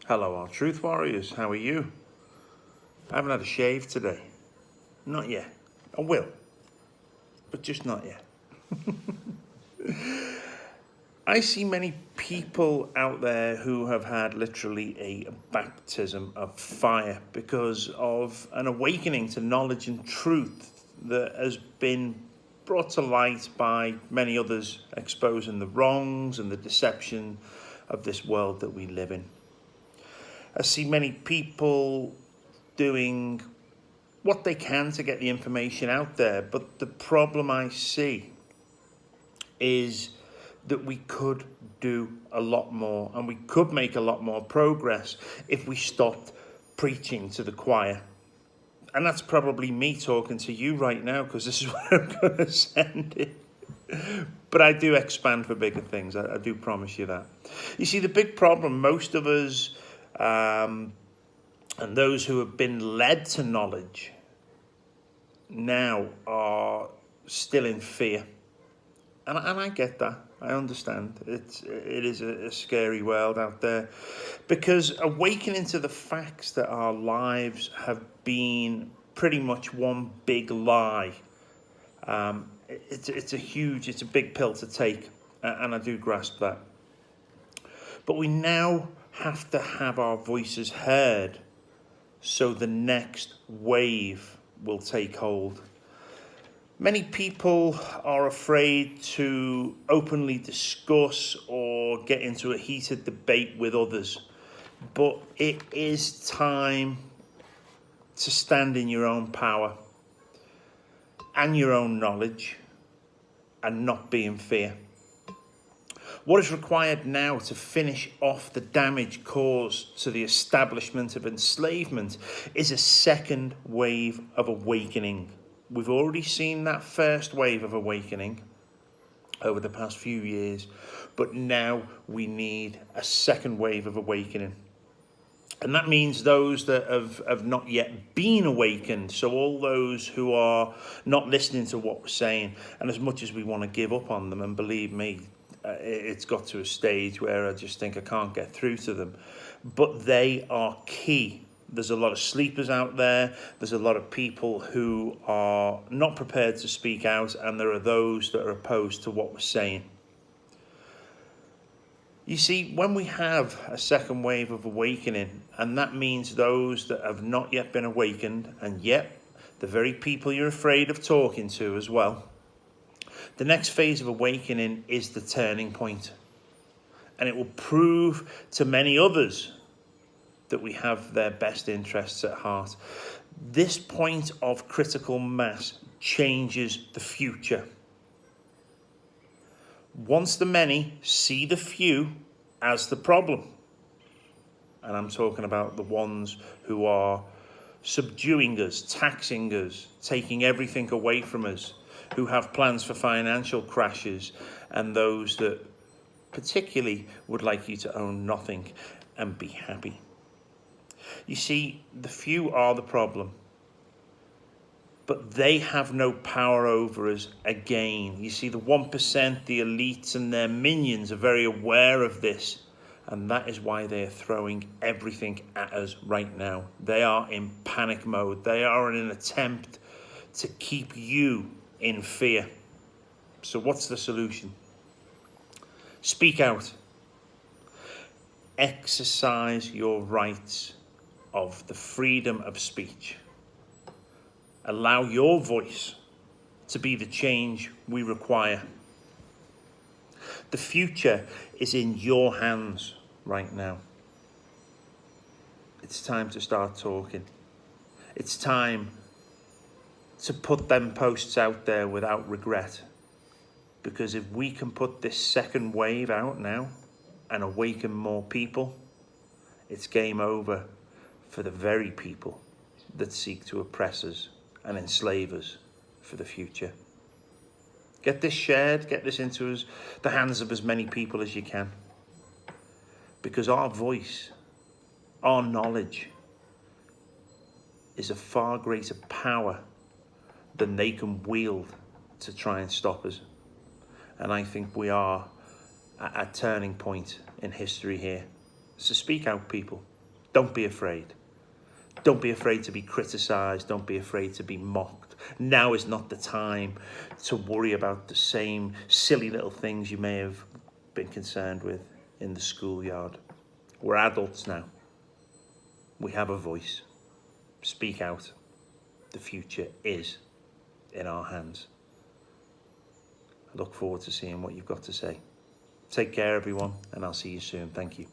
Hello, our truth warriors. How are you? I haven't had a shave today. Not yet. I will, but just not yet. I see many people out there who have had literally a baptism of fire because of an awakening to knowledge and truth that has been brought to light by many others, exposing the wrongs and the deception of this world that we live in. I see many people doing what they can to get the information out there, but the problem I see is that we could do a lot more and we could make a lot more progress if we stopped preaching to the choir. And that's probably me talking to you right now, because this is where I'm going to send it. But I do expand for bigger things. I do promise you that. You see, the big problem, most of us and those who have been led to knowledge now are still in fear. And I get that. I understand. It is a scary world out there, because awakening to the facts that our lives have been pretty much one big lie. It's a big pill to take, and I do grasp that. But we now have to have our voices heard so the next wave will take hold. Many people are afraid to openly discuss or get into a heated debate with others, but it is time to stand in your own power and your own knowledge and not be in fear. What is required now to finish off the damage caused to the establishment of enslavement is a second wave of awakening. We've already seen that first wave of awakening over the past few years, but now we need a second wave of awakening. And that means those that have not yet been awakened, so all those who are not listening to what we're saying. And as much as we want to give up on them, and believe me, it's got to a stage where I just think I can't get through to them, but they are key. There's a lot of sleepers out there. There's a lot of people who are not prepared to speak out, and there are those that are opposed to what we're saying. You see, when we have a second wave of awakening, and that means those that have not yet been awakened, and yet the very people you're afraid of talking to as well, the next phase of awakening is the turning point. And it will prove to many others that we have their best interests at heart. This point of critical mass changes the future. Once the many see the few as the problem, and I'm talking about the ones who are subduing us, taxing us, taking everything away from us, who have plans for financial crashes, and those that particularly would like you to own nothing and be happy. You see, the few are the problem, but they have no power over us again. You see, the 1%, the elites and their minions are very aware of this, and that is why they are throwing everything at us right now. They are in panic mode. They are in an attempt to keep you in fear. So what's the solution? Speak out. Exercise your rights of the freedom of speech. Allow your voice to be the change we require. The future is in your hands right now. It's time to start talking. It's time to put them posts out there without regret. Because if we can put this second wave out now and awaken more people, it's game over for the very people that seek to oppress us and enslave us for the future. Get this shared, get this into the hands of as many people as you can. Because our voice, our knowledge, is a far greater power than they can wield to try and stop us. And I think we are at a turning point in history here. So speak out, people. Don't be afraid. Don't be afraid to be criticised. Don't be afraid to be mocked. Now is not the time to worry about the same silly little things you may have been concerned with in the schoolyard. We're adults now. We have a voice. Speak out. The future is in our hands. I look forward to seeing what you've got to say. Take care, everyone, and I'll see you soon. Thank you.